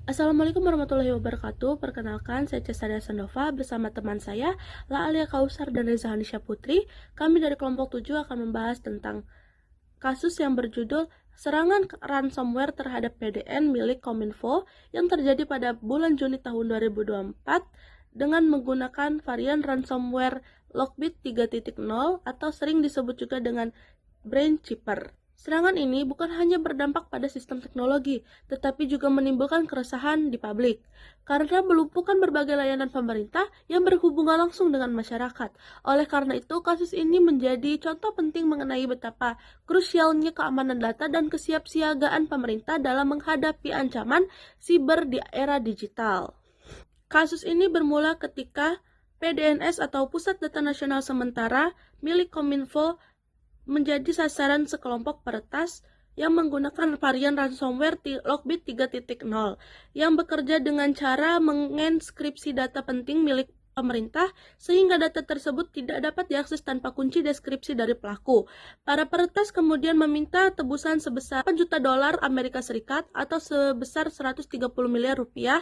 Assalamualaikum warahmatullahi wabarakatuh. Perkenalkan, saya Cesaria Sandova bersama teman saya, La Alia Kausar dan Reza Hanisha Putri. Kami dari kelompok 7 akan membahas tentang kasus yang berjudul serangan ransomware terhadap PDN milik Kominfo yang terjadi pada bulan Juni tahun 2024 dengan menggunakan varian ransomware Lockbit 3.0 atau sering disebut juga dengan Brainchipper. Serangan ini bukan hanya berdampak pada sistem teknologi, tetapi juga menimbulkan keresahan di publik, karena melumpuhkan berbagai layanan pemerintah yang berhubungan langsung dengan masyarakat. Oleh karena itu, kasus ini menjadi contoh penting mengenai betapa krusialnya keamanan data dan kesiapsiagaan pemerintah dalam menghadapi ancaman siber di era digital. Kasus ini bermula ketika PDNS atau Pusat Data Nasional Sementara milik Kominfo menjadi sasaran sekelompok peretas yang menggunakan varian ransomware Lockbit 3.0 yang bekerja dengan cara menginskripsi data penting milik pemerintah sehingga data tersebut tidak dapat diakses tanpa kunci deskripsi dari pelaku. Para peretas kemudian meminta tebusan sebesar 4 juta dolar Amerika Serikat atau sebesar 130 miliar rupiah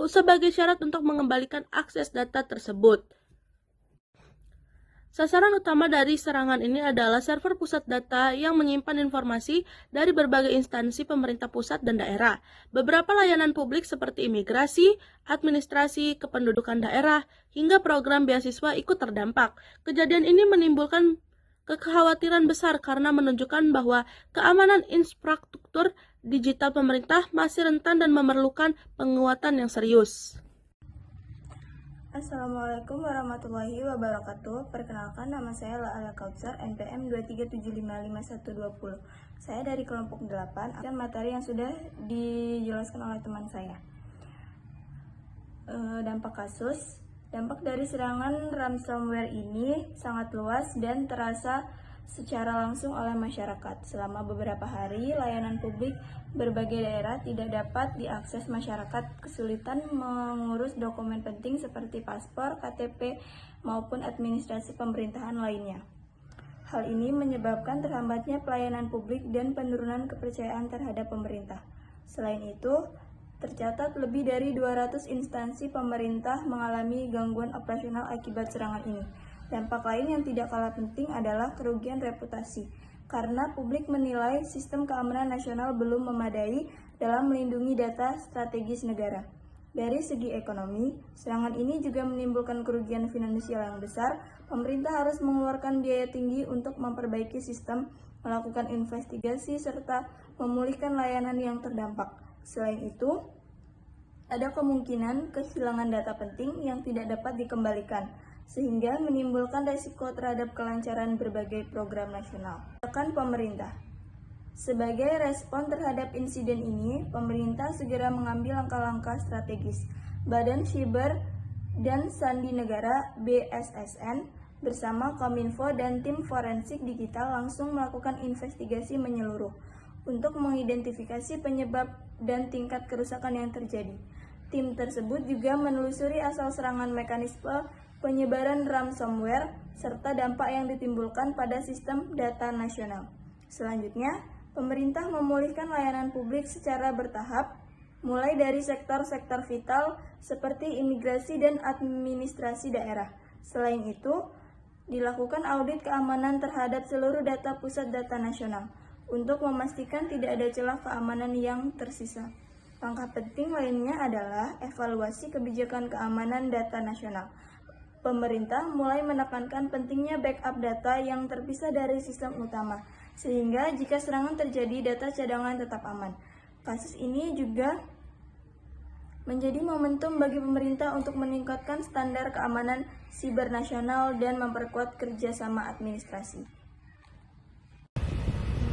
sebagai syarat untuk mengembalikan akses data tersebut. Sasaran utama dari serangan ini adalah server pusat data yang menyimpan informasi dari berbagai instansi pemerintah pusat dan daerah. Beberapa layanan publik seperti imigrasi, administrasi, kependudukan daerah, hingga program beasiswa ikut terdampak. Kejadian ini menimbulkan kekhawatiran besar karena menunjukkan bahwa keamanan infrastruktur digital pemerintah masih rentan dan memerlukan penguatan yang serius. Assalamualaikum warahmatullahi wabarakatuh. Perkenalkan, nama saya La Alia Kautsar, NPM 237555120. Saya dari kelompok 8, dan materi yang sudah dijelaskan oleh teman saya. Dampak kasus. Dampak dari serangan ransomware ini sangat luas dan terasa secara langsung oleh masyarakat. Selama beberapa hari, layanan publik berbagai daerah tidak dapat diakses masyarakat, kesulitan mengurus dokumen penting seperti paspor, KTP, maupun administrasi pemerintahan lainnya. Hal ini menyebabkan terhambatnya pelayanan publik dan penurunan kepercayaan terhadap pemerintah. Selain itu, tercatat lebih dari 200 instansi pemerintah mengalami gangguan operasional akibat serangan ini. Dampak lain yang tidak kalah penting adalah kerugian reputasi, karena publik menilai sistem keamanan nasional belum memadai dalam melindungi data strategis negara. Dari segi ekonomi, serangan ini juga menimbulkan kerugian finansial yang besar. Pemerintah harus mengeluarkan biaya tinggi untuk memperbaiki sistem, melakukan investigasi, serta memulihkan layanan yang terdampak. Selain itu, ada kemungkinan kehilangan data penting yang tidak dapat dikembalikan, sehingga menimbulkan resiko terhadap kelancaran berbagai program nasional. Tindakan pemerintah. Sebagai respon terhadap insiden ini, pemerintah segera mengambil langkah-langkah strategis. Badan Siber dan Sandi Negara (BSSN) bersama Kominfo dan tim forensik digital langsung melakukan investigasi menyeluruh untuk mengidentifikasi penyebab dan tingkat kerusakan yang terjadi. Tim tersebut juga menelusuri asal serangan, mekanisme penyebaran ransomware, serta dampak yang ditimbulkan pada sistem data nasional. Selanjutnya, pemerintah memulihkan layanan publik secara bertahap, mulai dari sektor-sektor vital seperti imigrasi dan administrasi daerah. Selain itu, dilakukan audit keamanan terhadap seluruh data pusat data nasional untuk memastikan tidak ada celah keamanan yang tersisa. Langkah penting lainnya adalah evaluasi kebijakan keamanan data nasional. Pemerintah mulai menekankan pentingnya backup data yang terpisah dari sistem utama, sehingga jika serangan terjadi, data cadangan tetap aman. Kasus ini juga menjadi momentum bagi pemerintah untuk meningkatkan standar keamanan siber nasional dan memperkuat kerjasama administrasi.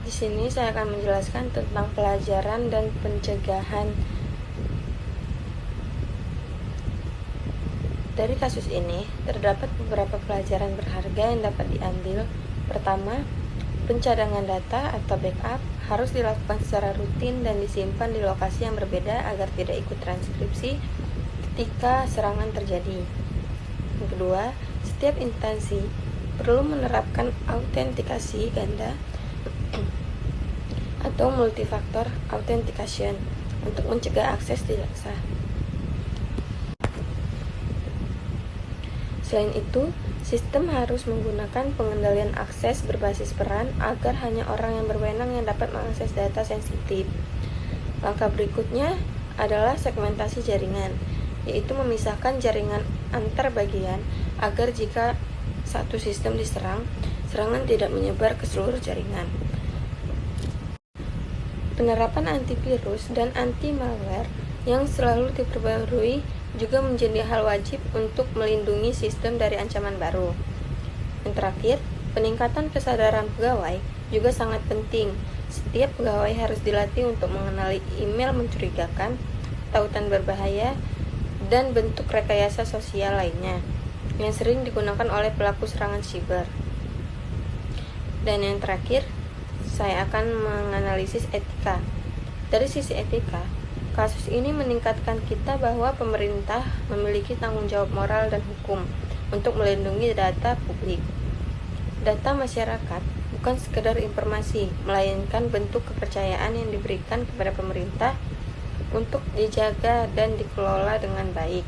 Di sini saya akan menjelaskan tentang pelajaran dan pencegahan. Dari kasus ini, terdapat beberapa pelajaran berharga yang dapat diambil. Pertama, pencadangan data atau backup harus dilakukan secara rutin dan disimpan di lokasi yang berbeda agar tidak ikut transkripsi ketika serangan terjadi. Yang kedua, setiap instansi perlu menerapkan autentikasi ganda atau multifaktor authentication untuk mencegah akses tidak sah. Selain itu, sistem harus menggunakan pengendalian akses berbasis peran agar hanya orang yang berwenang yang dapat mengakses data sensitif. Langkah berikutnya adalah segmentasi jaringan, yaitu memisahkan jaringan antar bagian agar jika satu sistem diserang, serangan tidak menyebar ke seluruh jaringan. Penerapan antivirus dan anti-malware yang selalu diperbarui juga menjadi hal wajib untuk melindungi sistem dari ancaman baru. Yang terakhir, peningkatan kesadaran pegawai juga sangat penting. Setiap pegawai harus dilatih untuk mengenali email mencurigakan, tautan berbahaya, dan bentuk rekayasa sosial lainnya yang sering digunakan oleh pelaku serangan siber. Dan yang terakhir, saya akan menganalisis etika. Dari sisi etika, kasus ini meningkatkan kita bahwa pemerintah memiliki tanggung jawab moral dan hukum untuk melindungi data publik. Data masyarakat bukan sekedar informasi, melainkan bentuk kepercayaan yang diberikan kepada pemerintah untuk dijaga dan dikelola dengan baik.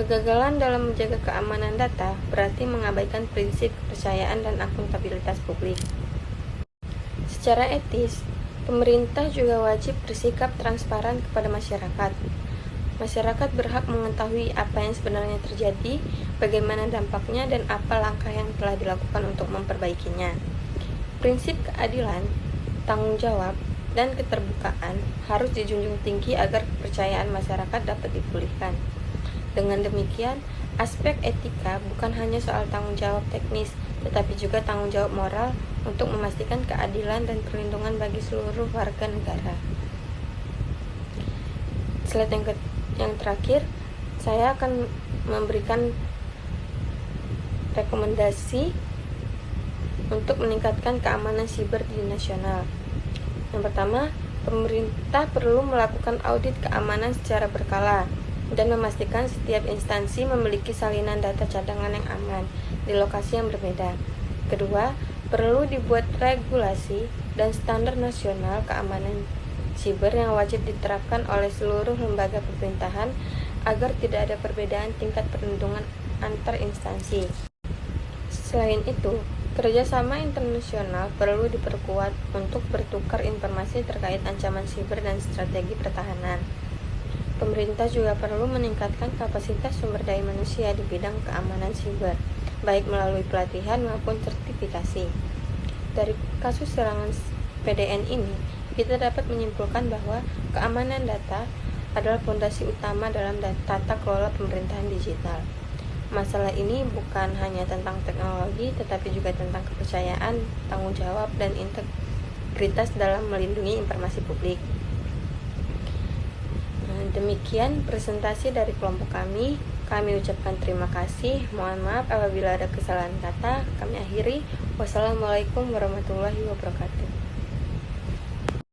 Kegagalan dalam menjaga keamanan data berarti mengabaikan prinsip kepercayaan dan akuntabilitas publik. Secara etis, pemerintah juga wajib bersikap transparan kepada masyarakat. Masyarakat berhak mengetahui apa yang sebenarnya terjadi, bagaimana dampaknya, dan apa langkah yang telah dilakukan untuk memperbaikinya. Prinsip keadilan, tanggung jawab, dan keterbukaan harus dijunjung tinggi agar kepercayaan masyarakat dapat dipulihkan. Dengan demikian, aspek etika bukan hanya soal tanggung jawab teknis, tetapi juga tanggung jawab moral untuk memastikan keadilan dan perlindungan bagi seluruh warga negara. Slide yang terakhir, saya akan memberikan rekomendasi untuk meningkatkan keamanan siber di nasional. Yang pertama, pemerintah perlu melakukan audit keamanan secara berkala dan memastikan setiap instansi memiliki salinan data cadangan yang aman di lokasi yang berbeda. Kedua, perlu dibuat regulasi dan standar nasional keamanan siber yang wajib diterapkan oleh seluruh lembaga pemerintahan agar tidak ada perbedaan tingkat perlindungan antar instansi. Selain itu, kerjasama internasional perlu diperkuat untuk bertukar informasi terkait ancaman siber dan strategi pertahanan. Pemerintah juga perlu meningkatkan kapasitas sumber daya manusia di bidang keamanan siber, baik melalui pelatihan maupun sertifikasi. Dari kasus serangan PDN ini, kita dapat menyimpulkan bahwa keamanan data adalah fondasi utama dalam tata kelola pemerintahan digital. Masalah ini bukan hanya tentang teknologi, tetapi juga tentang kepercayaan, tanggung jawab, dan integritas dalam melindungi informasi publik. Demikian presentasi dari kelompok kami. Kami ucapkan terima kasih. Mohon maaf apabila ada kesalahan kata. Kami akhiri. Wassalamualaikum warahmatullahi wabarakatuh.